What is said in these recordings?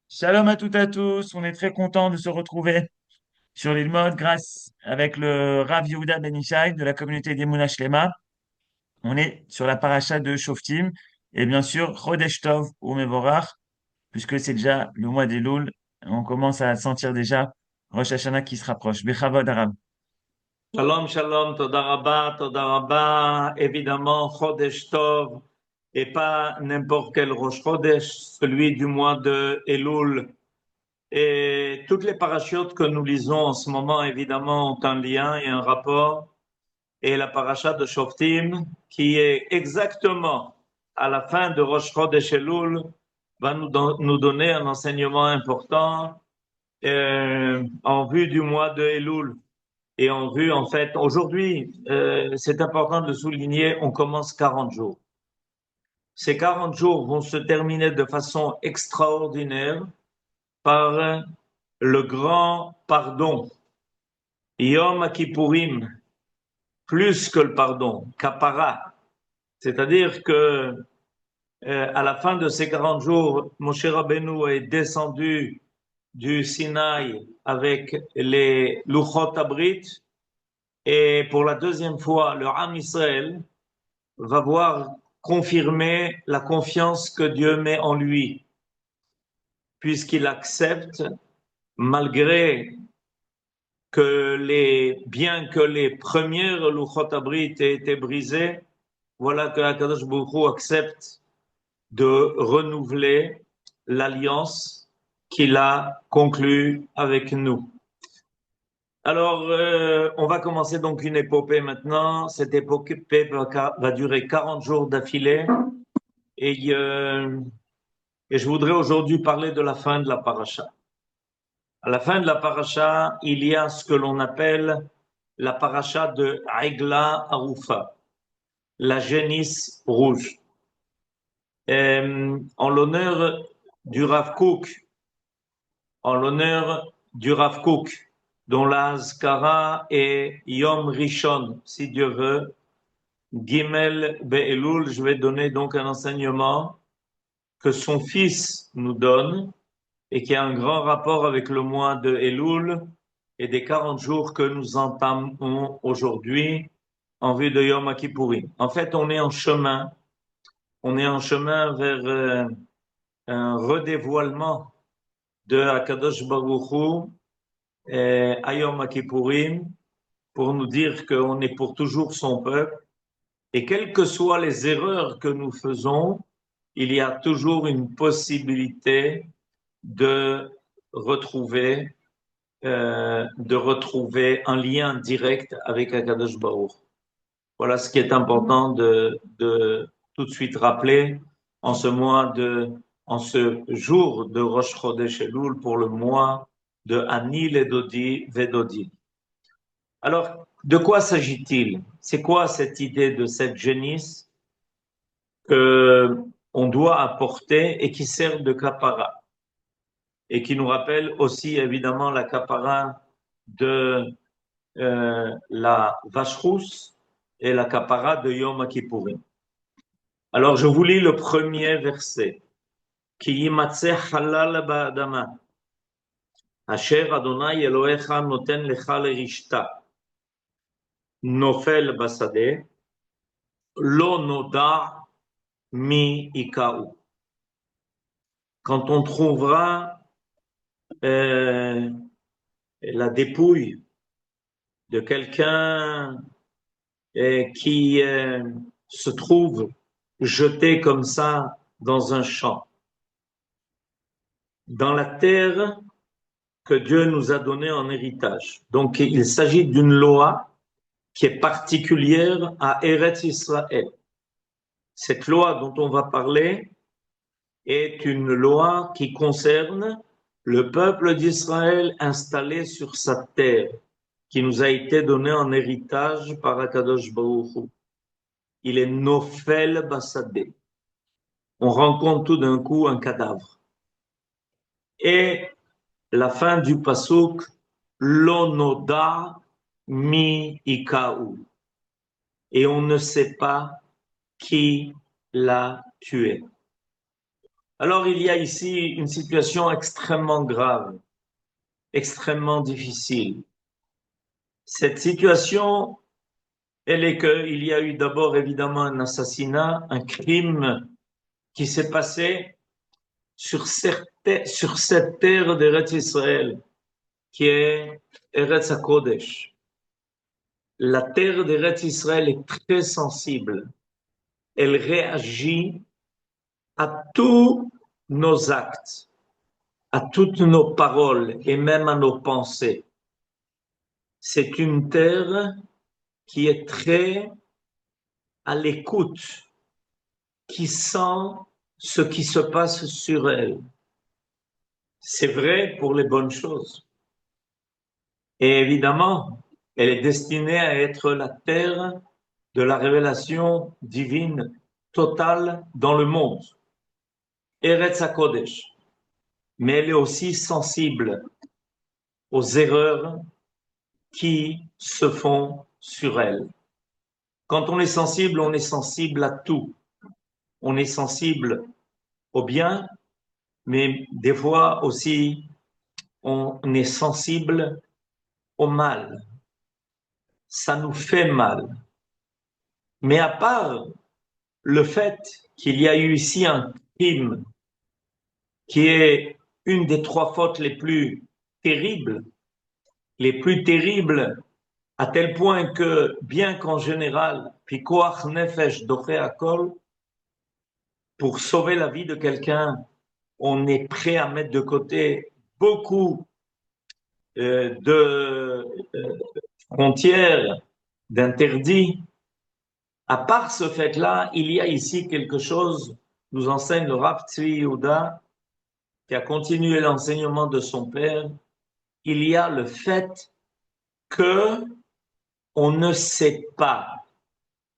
Shalom à toutes et à tous, on est très content de se retrouver sur l'île Maud grâce avec le Rav Yehuda Ben Ishai de la communauté d'Emouna Shlema. On est sur la paracha de Shoftim et bien sûr Chodesh Tov ou Mevorach puisque c'est déjà le mois des Louls. On commence à sentir déjà Rosh Hashanah qui se rapproche. Bechavod Arav. Shalom, shalom, Toda Rabba. Évidemment, Chodesh Tov, et pas n'importe quel Rosh Chodesh, celui du mois de Elul. Et toutes les parachutes que nous lisons en ce moment, évidemment, ont un lien et un rapport. Et la paracha de Shoftim, qui est exactement à la fin de Rosh Chodesh Elul, va nous donner un enseignement important en vue du mois de Elul. Et en vue, en fait, aujourd'hui, c'est important de le souligner, on commence 40 jours. Ces 40 jours vont se terminer de façon extraordinaire par le grand pardon. Yom Kippourim, plus que le pardon, kapara. C'est-à-dire que à la fin de ces 40 jours, Moshe Rabbeinu est descendu du Sinaï avec les Luchot Abrit, et pour la deuxième fois, le Ham Israël va voir confirmer la confiance que Dieu met en lui, puisqu'il accepte, malgré bien que les premières Luchot Abrit aient été brisées, voilà que Akadosh Baruch Hu accepte de renouveler l'alliance qu'il a conclue avec nous. Alors, on va commencer donc une épopée maintenant. Cette épopée va durer 40 jours d'affilée. Et, euh, et je voudrais aujourd'hui parler de la fin de la paracha. À la fin de la paracha, il y a ce que l'on appelle la paracha de Aigla Arufa, la génisse rouge. En l'honneur du Rav Kook, en l'honneur du Rav Kook, dont la Azkara est Yom Rishon, si Dieu veut, Gimel Be'elul, je vais donner donc un enseignement que son fils nous donne et qui a un grand rapport avec le mois de Elul et des 40 jours que nous entamons aujourd'hui en vue de Yom Kippourim. En fait, on est en chemin vers un redévoilement de Akadosh Baruch Hu à Yom Kippourim pour nous dire qu'on est pour toujours son peuple. Et quelles que soient les erreurs que nous faisons, il y a toujours une possibilité de retrouver un lien direct avec Akadosh Baruch. Voilà ce qui est important de tout de suite rappeler en en ce jour de Rosh Chodesh Elul pour le mois de Ani Ledodi Vedodi. Alors, de quoi s'agit-il? C'est quoi cette idée de cette génisse que on doit apporter et qui sert de kapara et qui nous rappelle aussi évidemment la kapara de la vache rousse et la kapara de Yom Kippourim. Alors je vous lis le premier verset. Ki yimatse halal ba'adama, asher Adonai Elohecha noten lecha lerishta, nofel basade, lo noda mi ikau. Quand on trouvera euh, la dépouille de quelqu'un qui se trouve jeté comme ça dans un champ, dans la terre que Dieu nous a donnée en héritage. Donc il s'agit d'une loi qui est particulière à Eretz Israël. Cette loi dont on va parler est une loi qui concerne le peuple d'Israël installé sur sa terre, qui nous a été donnée en héritage par Akadosh Baruch Hu. Il est Nofel Basadeh. On rencontre tout d'un coup un cadavre. Et la fin du pasuk, Lonoda mi ikau. Et on ne sait pas qui l'a tué. Alors il y a ici une situation extrêmement grave, extrêmement difficile. Cette situation, elle est qu'il y a eu d'abord évidemment un assassinat, un crime qui s'est passé sur cette terre d'Eretz Israël, qui est Eretz HaKodesh. La terre d'Eretz Israël est très sensible. Elle réagit à tous nos actes, à toutes nos paroles et même à nos pensées. C'est une terre qui est très à l'écoute, qui sent ce qui se passe sur elle. C'est vrai pour les bonnes choses. Et évidemment, elle est destinée à être la terre de la révélation divine totale dans le monde. Eretz HaKodesh. Mais elle est aussi sensible aux erreurs qui se font sur elle. Quand on est sensible à tout. On est sensible au bien, mais des fois aussi, on est sensible au mal. Ça nous fait mal. Mais à part le fait qu'il y a eu ici un crime qui est une des trois fautes les plus terribles, à tel point que, bien qu'en général, pikoach nefesh doche hakol, pour sauver la vie de quelqu'un, on est prêt à mettre de côté beaucoup de frontières, d'interdits. À part ce fait-là, il y a ici quelque chose, nous enseigne le Rav Tzvi Yehuda, qui a continué l'enseignement de son père. Il y a le fait que on ne sait pas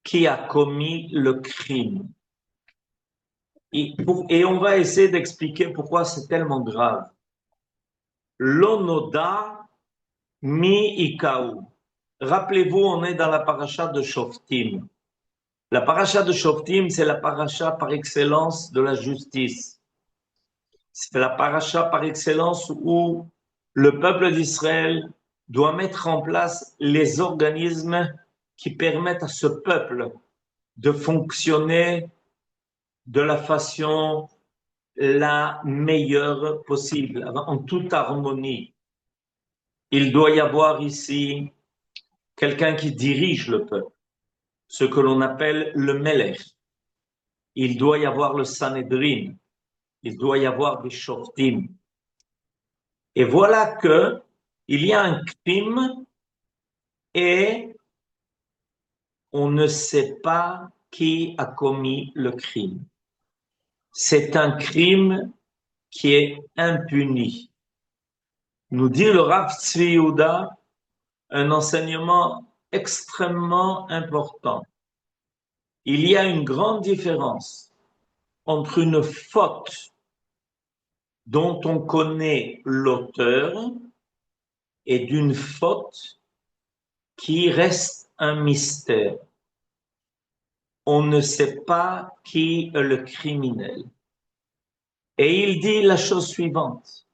qui a commis le crime. Et on va essayer d'expliquer pourquoi c'est tellement grave. L'onoda mi ikaou. Rappelez-vous, on est dans la paracha de Shoftim. La paracha de Shoftim, c'est la paracha par excellence de la justice. C'est la paracha par excellence où le peuple d'Israël doit mettre en place les organismes qui permettent à ce peuple de fonctionner de la façon la meilleure possible, en toute harmonie. Il doit y avoir ici quelqu'un qui dirige le peuple, ce que l'on appelle le Melech. Il doit y avoir le Sanhedrin, il doit y avoir des Shoftim. Et voilà que il y a un crime et on ne sait pas qui a commis le crime. C'est un crime qui est impuni. Nous dit le Rav Tzvi Yehuda un enseignement extrêmement important. Il y a une grande différence entre une faute dont on connaît l'auteur et d'une faute qui reste un mystère. On ne sait pas qui est le criminel. Et il dit la chose suivante,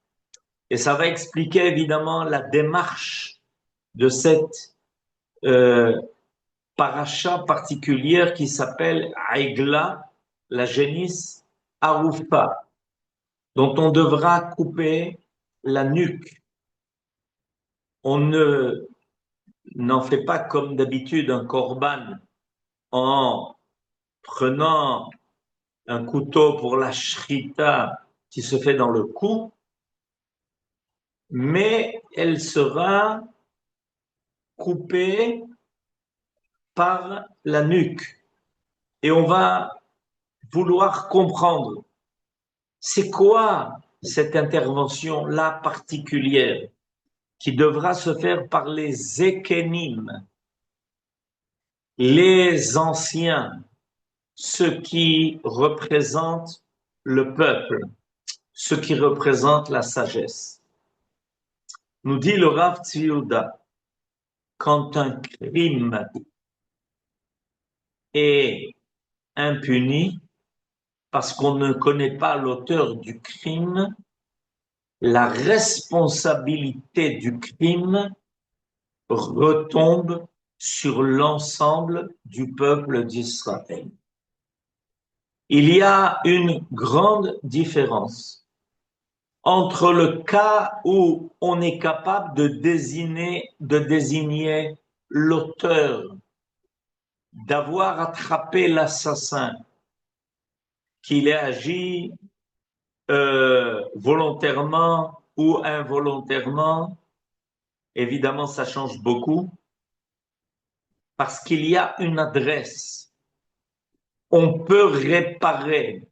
et ça va expliquer évidemment la démarche de cette paracha particulière qui s'appelle Aigla, la génisse Arufa, dont on devra couper la nuque. On n'en fait pas comme d'habitude un korban en prenant un couteau pour la shrita qui se fait dans le cou, mais elle sera coupée par la nuque. Et on va vouloir comprendre, c'est quoi cette intervention-là particulière qui devra se faire par les ékénim, les anciens, ceux qui représentent le peuple, ceux qui représentent la sagesse. Nous dit le Rav Tzvi Yehuda, quand un crime est impuni parce qu'on ne connaît pas l'auteur du crime, la responsabilité du crime retombe sur l'ensemble du peuple d'Israël. Il y a une grande différence entre le cas où on est capable de désigner l'auteur, d'avoir attrapé l'assassin, qu'il ait agi volontairement ou involontairement. Évidemment, ça change beaucoup parce qu'il y a une adresse. On peut réparer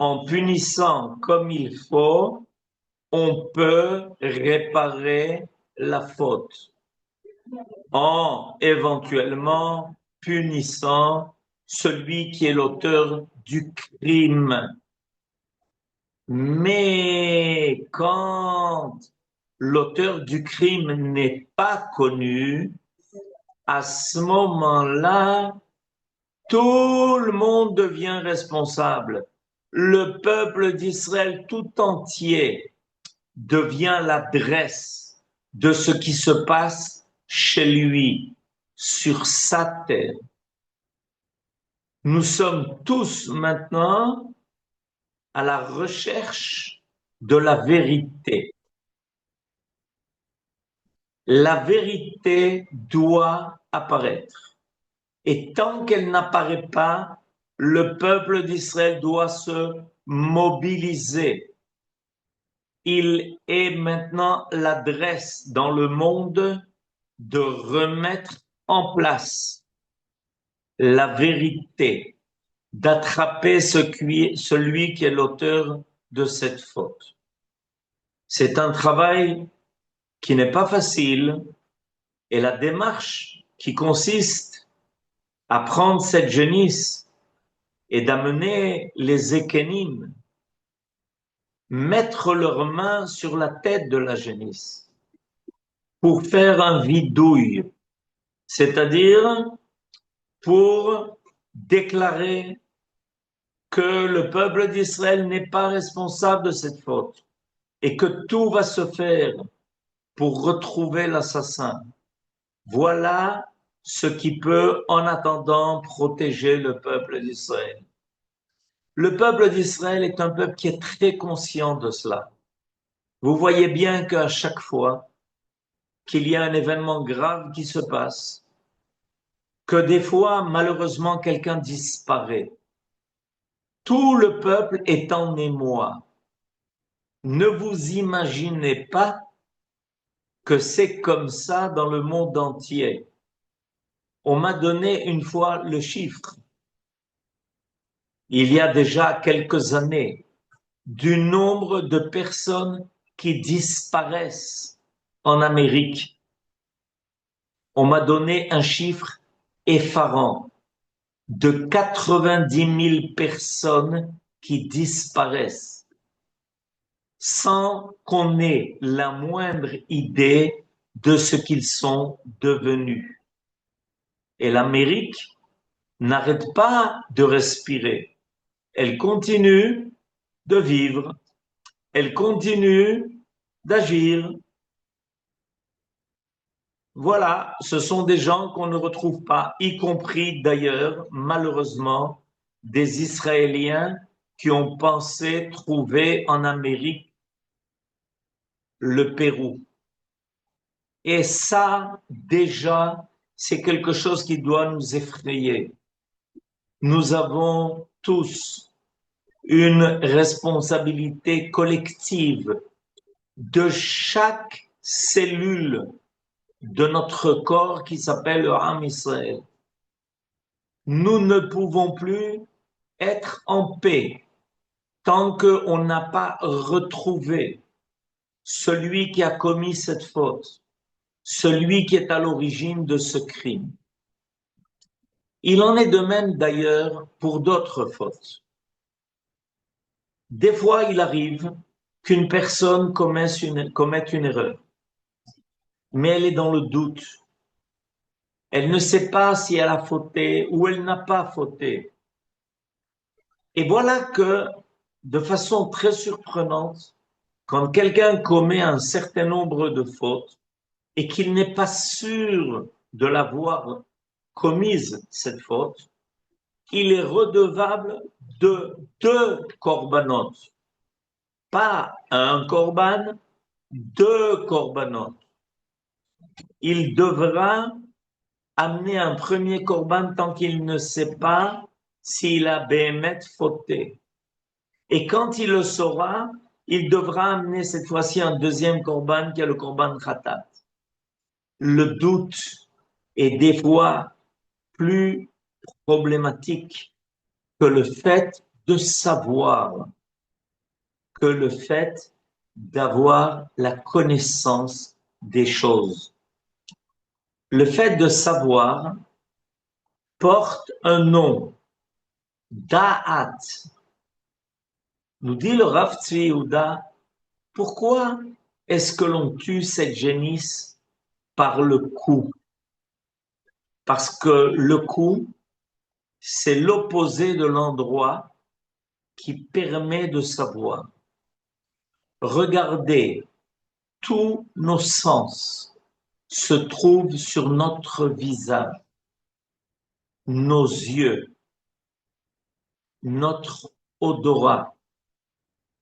en punissant comme il faut, on peut réparer la faute en éventuellement punissant celui qui est l'auteur du crime. Mais quand l'auteur du crime n'est pas connu, à ce moment-là, tout le monde devient responsable. Le peuple d'Israël tout entier devient l'adresse de ce qui se passe chez lui, sur sa terre. Nous sommes tous maintenant à la recherche de la vérité. La vérité doit apparaître. Et tant qu'elle n'apparaît pas, le peuple d'Israël doit se mobiliser. Il est maintenant l'adresse dans le monde de remettre en place la vérité, d'attraper celui qui est l'auteur de cette faute. C'est un travail qui n'est pas facile et la démarche qui consiste à prendre cette génisse et d'amener les ékénim, mettre leurs mains sur la tête de la génisse pour faire un vidouille, c'est-à-dire pour déclarer que le peuple d'Israël n'est pas responsable de cette faute et que tout va se faire pour retrouver l'assassin. Voilà ce qui peut, en attendant, protéger le peuple d'Israël. Le peuple d'Israël est un peuple qui est très conscient de cela. Vous voyez bien qu'à chaque fois qu'il y a un événement grave qui se passe, que des fois, malheureusement, quelqu'un disparaît, tout le peuple est en émoi. Ne vous imaginez pas que c'est comme ça dans le monde entier. On m'a donné une fois le chiffre, il y a déjà quelques années, du nombre de personnes qui disparaissent en Amérique. On m'a donné un chiffre effarant de 90 000 personnes qui disparaissent sans qu'on ait la moindre idée de ce qu'ils sont devenus. Et l'Amérique n'arrête pas de respirer. Elle continue de vivre. Elle continue d'agir. Voilà, ce sont des gens qu'on ne retrouve pas, y compris d'ailleurs, malheureusement, des Israéliens qui ont pensé trouver en Amérique le Pérou. Et ça, déjà, c'est quelque chose qui doit nous effrayer. Nous avons tous une responsabilité collective de chaque cellule de notre corps qui s'appelle le Am Israël. Nous ne pouvons plus être en paix tant qu'on n'a pas retrouvé celui qui a commis cette faute, celui qui est à l'origine de ce crime. Il en est de même d'ailleurs pour d'autres fautes. Des fois, il arrive qu'une personne commette une erreur, mais elle est dans le doute. Elle ne sait pas si elle a fauté ou elle n'a pas fauté. Et voilà que, de façon très surprenante, quand quelqu'un commet un certain nombre de fautes et qu'il n'est pas sûr de l'avoir commise, cette faute, il est redevable de 2 korbanot, pas un korban, 2 korbanot. Il devra amener un premier korban tant qu'il ne sait pas s'il a béhémet fauté. Et quand il le saura, il devra amener cette fois-ci un deuxième korban qui est le korban khatat. Le doute est des fois plus problématique que le fait de savoir, que le fait d'avoir la connaissance des choses. Le fait de savoir porte un nom, Da'at. Nous dit le Rav Tzvi Yehuda, pourquoi est-ce que l'on tue cette génisse par le coup? Parce que le coup, c'est l'opposé de l'endroit qui permet de savoir. Regardez, tous nos sens se trouvent sur notre visage, nos yeux, notre odorat,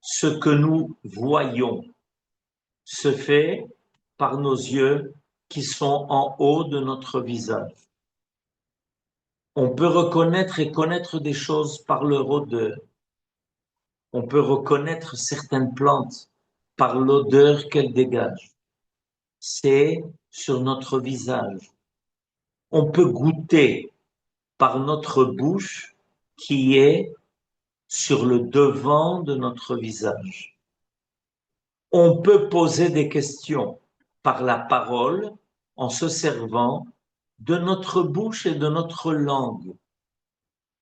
ce que nous voyons se fait par nos yeux qui sont en haut de notre visage. On peut reconnaître et connaître des choses par leur odeur. On peut reconnaître certaines plantes par l'odeur qu'elles dégagent. C'est sur notre visage. On peut goûter par notre bouche qui est sur le devant de notre visage. On peut poser des questions par la parole en se servant de notre bouche et de notre langue.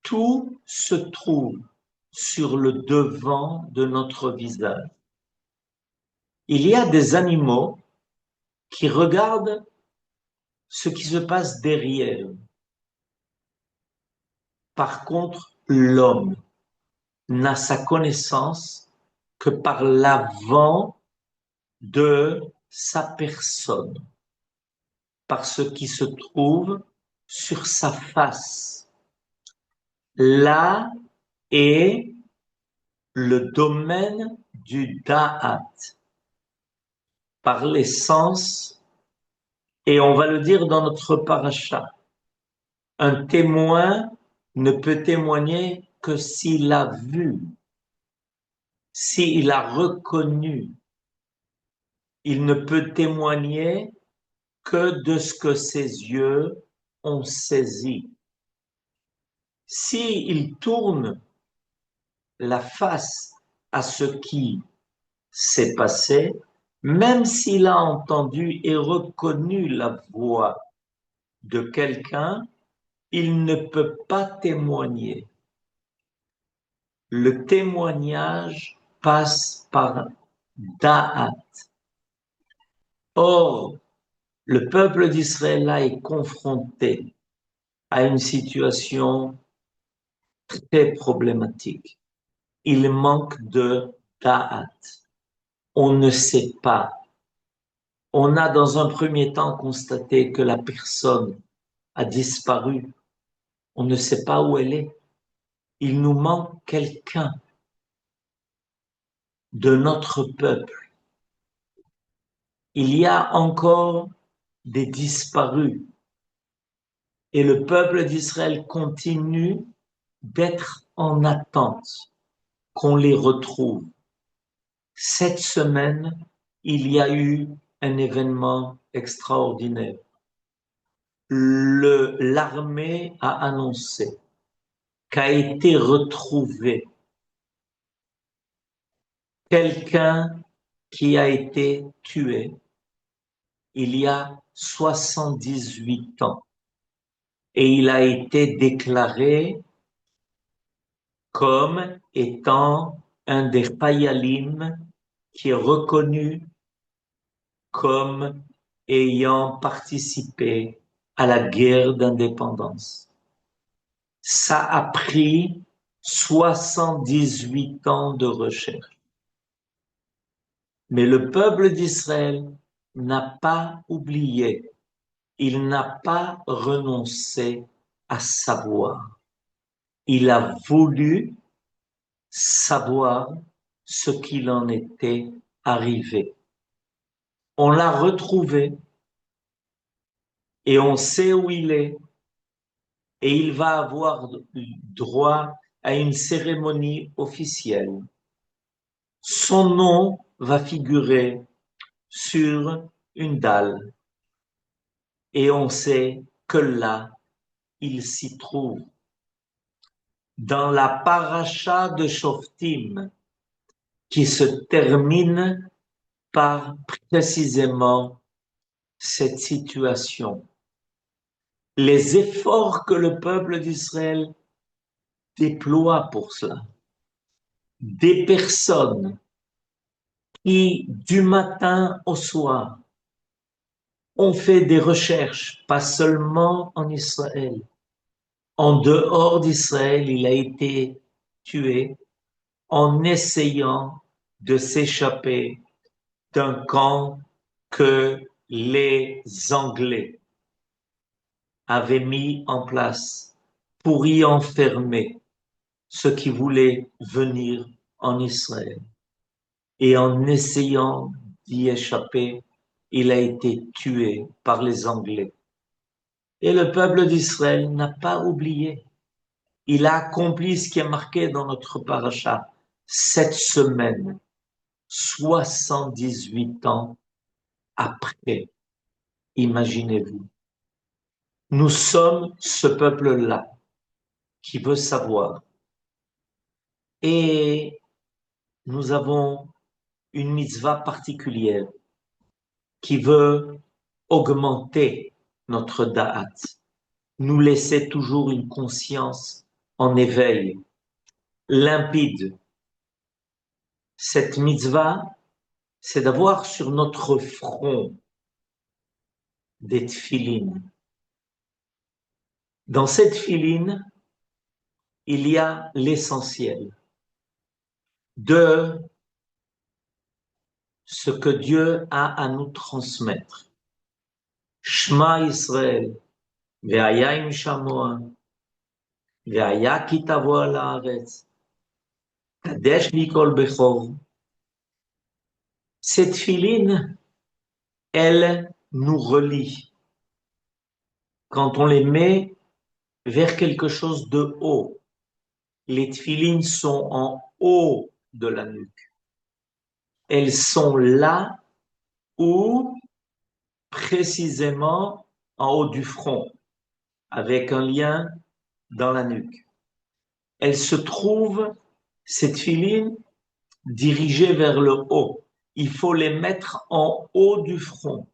Tout se trouve sur le devant de notre visage. Il y a des animaux qui regardent ce qui se passe derrière. Par contre, l'homme n'a sa connaissance que par l'avant de sa personne, par ce qui se trouve sur sa face. Là est le domaine du da'at, par les sens, et on va le dire dans notre paracha. Un témoin ne peut témoigner que s'il a vu, s'il a reconnu. Il ne peut témoigner que de ce que ses yeux ont saisi. S'il tourne la face à ce qui s'est passé, même s'il a entendu et reconnu la voix de quelqu'un, il ne peut pas témoigner. Le témoignage passe par da'at. Or, le peuple d'Israël là est confronté à une situation très problématique. Il manque de da'at. On ne sait pas. On a dans un premier temps constaté que la personne a disparu. On ne sait pas où elle est. Il nous manque quelqu'un de notre peuple. Il y a encore des disparus. Et le peuple d'Israël continue d'être en attente qu'on les retrouve. Cette semaine, il y a eu un événement extraordinaire. L'armée a annoncé qu'a été retrouvé quelqu'un qui a été tué il y a 78 ans et il a été déclaré comme étant un des Payalim qui est reconnu comme ayant participé à la guerre d'indépendance. Ça a pris 78 ans de recherche. Mais le peuple d'Israël n'a pas oublié, il n'a pas renoncé à savoir. Il a voulu savoir ce qu'il en était arrivé. On l'a retrouvé et on sait où il est et il va avoir droit à une cérémonie officielle. Son nom va figurer sur une dalle et on sait que là, il s'y trouve. Dans la paracha de Shoftim, qui se termine par précisément cette situation. Les efforts que le peuple d'Israël déploie pour cela. Des personnes qui, du matin au soir, ont fait des recherches, pas seulement en Israël. En dehors d'Israël, il a été tué en essayant de s'échapper d'un camp que les Anglais avaient mis en place pour y enfermer ceux qui voulaient venir en Israël. Et en essayant d'y échapper, il a été tué par les Anglais. Et le peuple d'Israël n'a pas oublié. Il a accompli ce qui est marqué dans notre paracha. Cette semaine, 78 ans après, imaginez-vous. Nous sommes ce peuple-là qui veut savoir. Et nous avons une mitzvah particulière qui veut augmenter notre da'at, nous laisser toujours une conscience en éveil, limpide. Cette mitzvah, c'est d'avoir sur notre front des tefilines. Dans cette tefilines, il y a l'essentiel de ce que Dieu a à nous transmettre. Shema Israël, ve'aya im shamoa, ve'aya ki tavo al haaretz, kadesh li kol bechor. Cette filine, elle nous relie. Quand on les met vers quelque chose de haut, les tefilines sont en haut de la nuque. Elles sont là où, précisément, en haut du front, avec un lien dans la nuque. Elles se trouvent, ces tefilines, dirigées vers le haut. Il faut les mettre en haut du front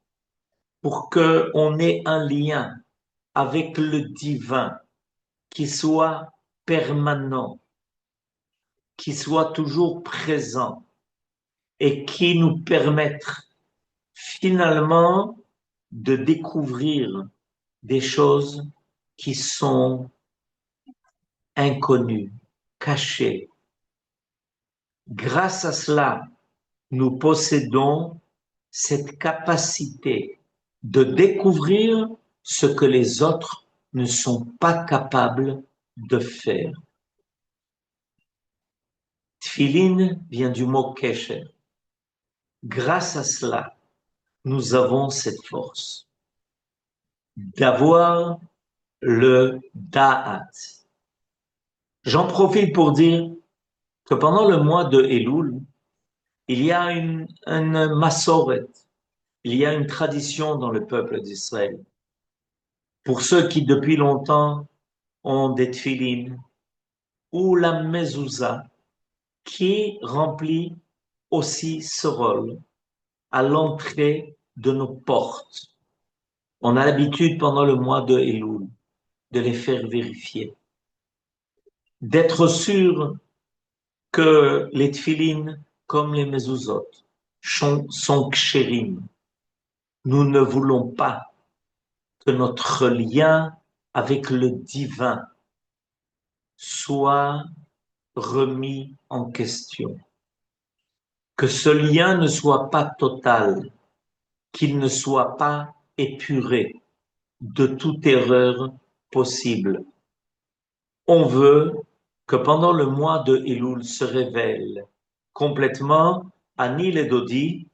pour qu'on ait un lien avec le divin qui soit permanent, qui soit toujours présent et qui nous permette finalement de découvrir des choses qui sont inconnues, cachées. Grâce à cela, nous possédons cette capacité de découvrir ce que les autres ne sont pas capables de faire. Tfilin vient du mot kesher. Grâce à cela, nous avons cette force d'avoir le da'at. J'en profite pour dire que pendant le mois de Elul, il y a une masoret, il y a une tradition dans le peuple d'Israël. Pour ceux qui depuis longtemps ont des tfilines, ou la mezouza, qui remplit aussi ce rôle à l'entrée de nos portes. On a l'habitude pendant le mois de Elul de les faire vérifier, d'être sûr que les tfilines, comme les mezuzot, sont kshérim. Nous ne voulons pas que notre lien avec le divin soit remis en question. Que ce lien ne soit pas total, qu'il ne soit pas épuré de toute erreur possible. On veut que pendant le mois de Elul se révèle complètement Ani le Dodi,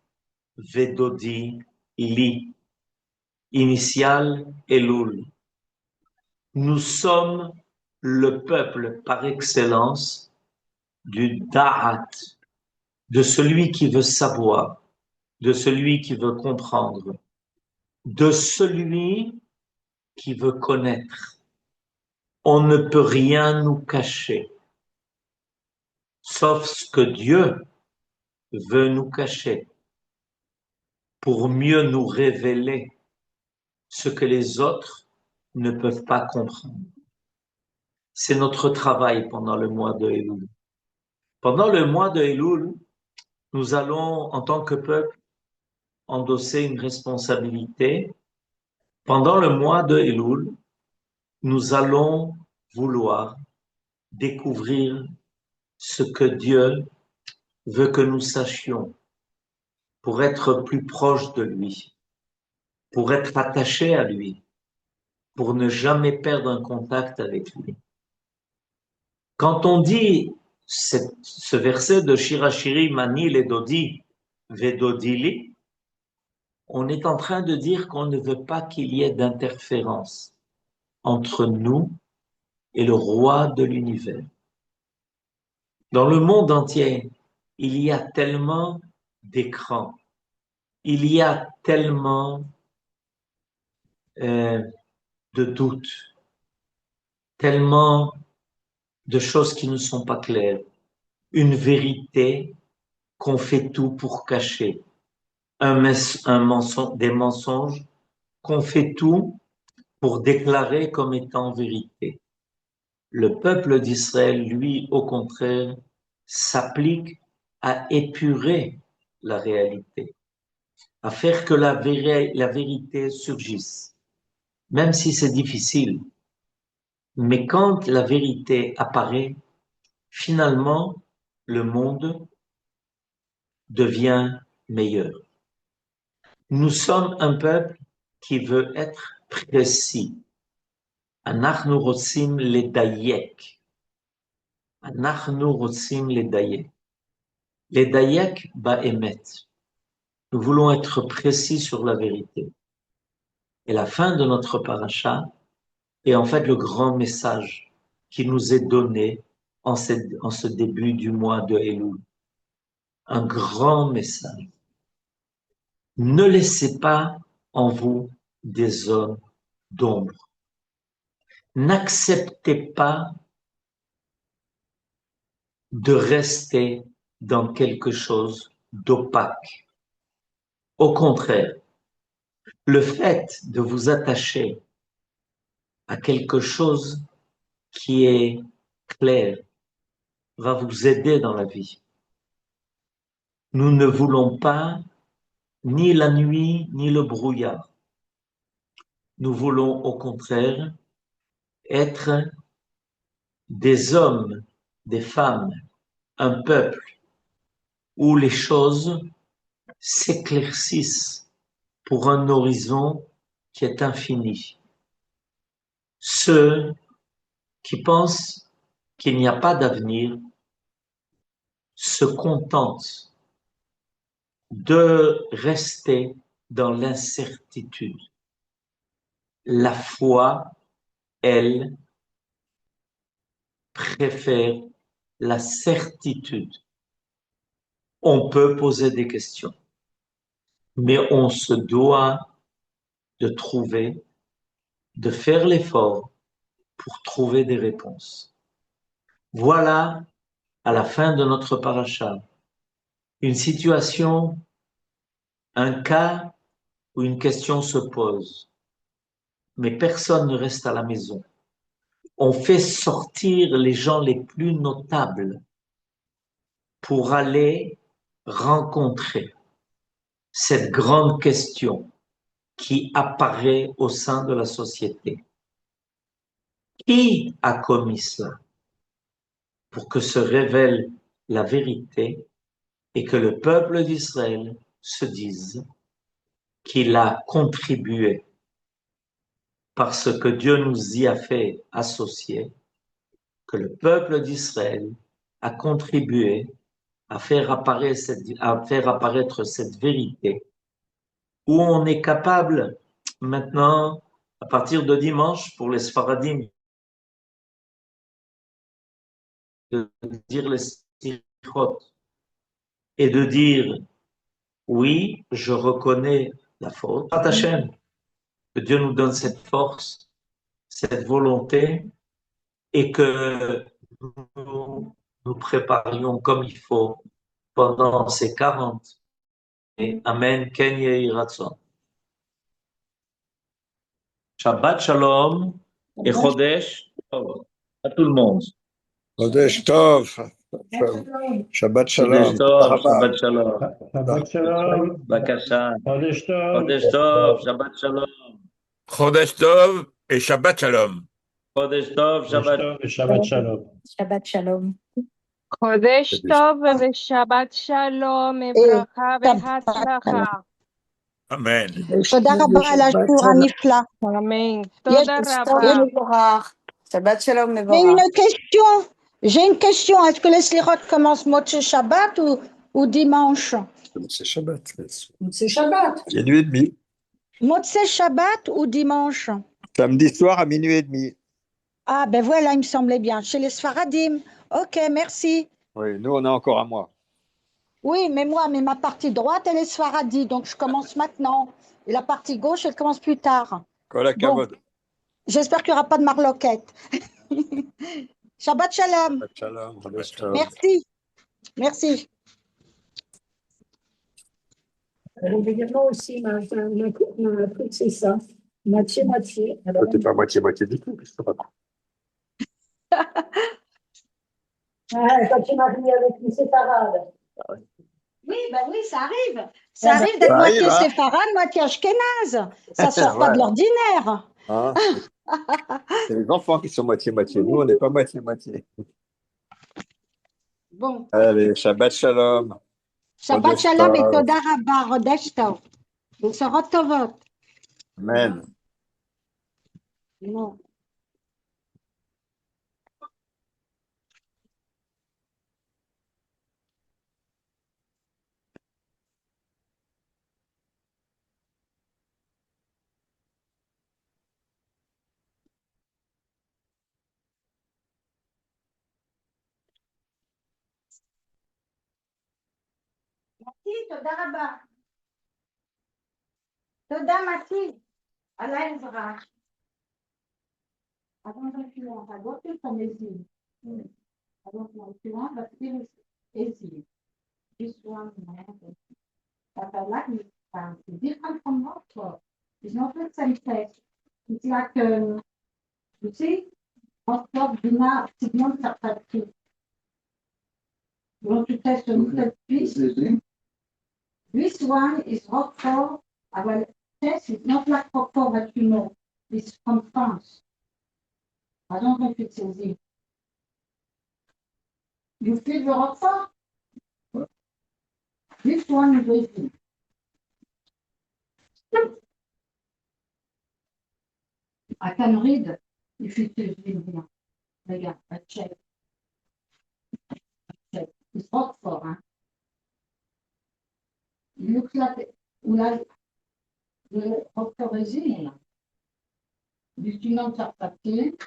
Vedodi Li, initial Elul. Nous sommes le peuple par excellence du Da'at, de celui qui veut savoir, de celui qui veut comprendre, de celui qui veut connaître. On ne peut rien nous cacher, sauf ce que Dieu veut nous cacher, pour mieux nous révéler ce que les autres ne peuvent pas comprendre. C'est notre travail pendant le mois de Elul. Pendant le mois de Elul, nous allons, en tant que peuple, endosser une responsabilité. Pendant le mois de Elul, nous allons vouloir découvrir ce que Dieu veut que nous sachions pour être plus proche de lui, pour être attaché à lui, pour ne jamais perdre un contact avec lui. Quand on dit ce verset de Shirashiri Mani le Dodi Vedodili, on est en train de dire qu'on ne veut pas qu'il y ait d'interférence entre nous et le roi de l'univers. Dans le monde entier, il y a tellement d'écrans, il y a tellement de doutes, tellement de choses qui ne sont pas claires, une vérité qu'on fait tout pour cacher, des mensonges qu'on fait tout pour déclarer comme étant vérité. Le peuple d'Israël, lui, au contraire, s'applique à épurer la réalité, à faire que la vérité surgisse, même si c'est difficile. Mais quand la vérité apparaît, finalement, le monde devient meilleur. Nous sommes un peuple qui veut être précis. אנחנו רוצים לדייק. אנחנו רוצים לדייק. לדייק באמת. Nous voulons être précis sur la vérité. Et la fin de notre paracha est en fait le grand message qui nous est donné en ce début du mois de Elul. Un grand message. Ne laissez pas en vous des hommes d'ombre. N'acceptez pas de rester dans quelque chose d'opaque. Au contraire, le fait de vous attacher à quelque chose qui est clair va vous aider dans la vie. Nous ne voulons pas ni la nuit ni le brouillard. Nous voulons au contraire être des hommes, des femmes, un peuple où les choses s'éclaircissent pour un horizon qui est infini. Ceux qui pensent qu'il n'y a pas d'avenir se contentent de rester dans l'incertitude. La foi, elle, préfère la certitude. On peut poser des questions, mais on se doit de trouver, de faire l'effort pour trouver des réponses. Voilà, à la fin de notre paracha, une situation, un cas où une question se pose, mais personne ne reste à la maison. On fait sortir les gens les plus notables pour aller rencontrer cette grande question qui apparaît au sein de la société. Qui a commis cela? pour que se révèle la vérité et que le peuple d'Israël se dise qu'il a contribué parce que Dieu nous y a fait associer, que le peuple d'Israël a contribué à faire apparaître cette vérité, où on est capable maintenant, à partir de dimanche, pour les Sfaradim, de dire les sikhot et de dire, oui, je reconnais la faute. Hachem, que Dieu nous donne cette force, cette volonté, et que nous nous préparions comme il faut pendant ces 40. Et Amen, Ken Yehi Ratzon. Shabbat Shalom et Chodesh Tov. À tout le monde. Chodesh Tov. Shabbat Chodesh Shalom. Tov, Shabbat Shalom. Shabbat Shalom. Bakasha. Chodesh Tov. Chodesh Tov, Shabbat Shalom. Chodesh Tov et Shabbat Shalom. Chodesh Tov, Chodesh Shabbat Tov et Shabbat Shalom. Shabbat Shalom. חודש טוב ושבת שלום, ברכה והצלחה. Amen. תודה רבה על השיעור הנפלא. אמן. תודה רבה. Shabbat Shalom J'ai une question. Est-ce que les slichot commencent Motzei Shabbat ou dimanche? C'est Shabbat. C'est Shabbat. Minuit et demi. Motzei Shabbat ou dimanche? Samedi soir à minuit et demi. Ah, ben voilà, il me semblait bien. Chez les Sfaradim. Ok, merci. Oui, nous on a encore un mois. Oui, mais ma partie droite, elle est Sfaradi, donc je commence maintenant. Et la partie gauche, elle commence plus tard. Kol hakavod. J'espère qu'il n'y aura pas de marloquette. Shabbat Shalom. Shabbat Shalom. Chodesh Tov. Merci. Merci. Régulièrement aussi, ma truc, c'est ça. Moitié-moitié. Toi, t'es pas moitié-moitié du tout. Je sais pas. Quand tu m'as venu avec une séparade. Oui, ça arrive. Ça arrive d'être Ça moitié arrive, hein. séfarade, moitié ashkénaze. Ça ne sort pas Ouais. de l'ordinaire. Hein, c'est les enfants qui sont moitié-moitié. Nous, on n'est pas moitié-moitié. Bon. Allez, Shabbat Shalom. Shabbat Chodesh Shalom et Tov. Toda Rabba, Chodesh Tov. B'sorot tovot. Amen. Non. Merci, Toda Rabba. Toda Mati. À la Ezra. Avant de finir, on va voir tout ton exil. Avant de finir, on va finir exil. This one, but I like it. It's different from Oxford. It's not the same text. It's like, you see, Oxford, Bina, Sigmund, Sartaki. You want to test a little piece? This one is Roquefort. Our test is not like Roquefort that you know. It's from France. I don't know if it's easy. You feel the Roquefort? This one is easy. I can read if it is in here. Regarde, I check. It's Roquefort, hein? Il looks like le Roquefort résine, là. Du tunnel sur papier.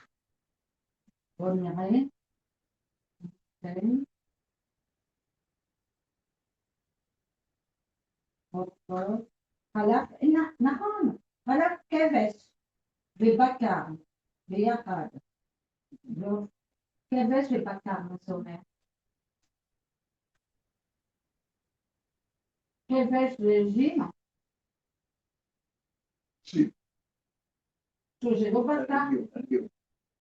Remirez. Roquefort. חלק, נכון, חלק כבש ובקר ביחד. כבש ובקר, מה זה אומר? כבש וז'ימה. שזה לא בקר.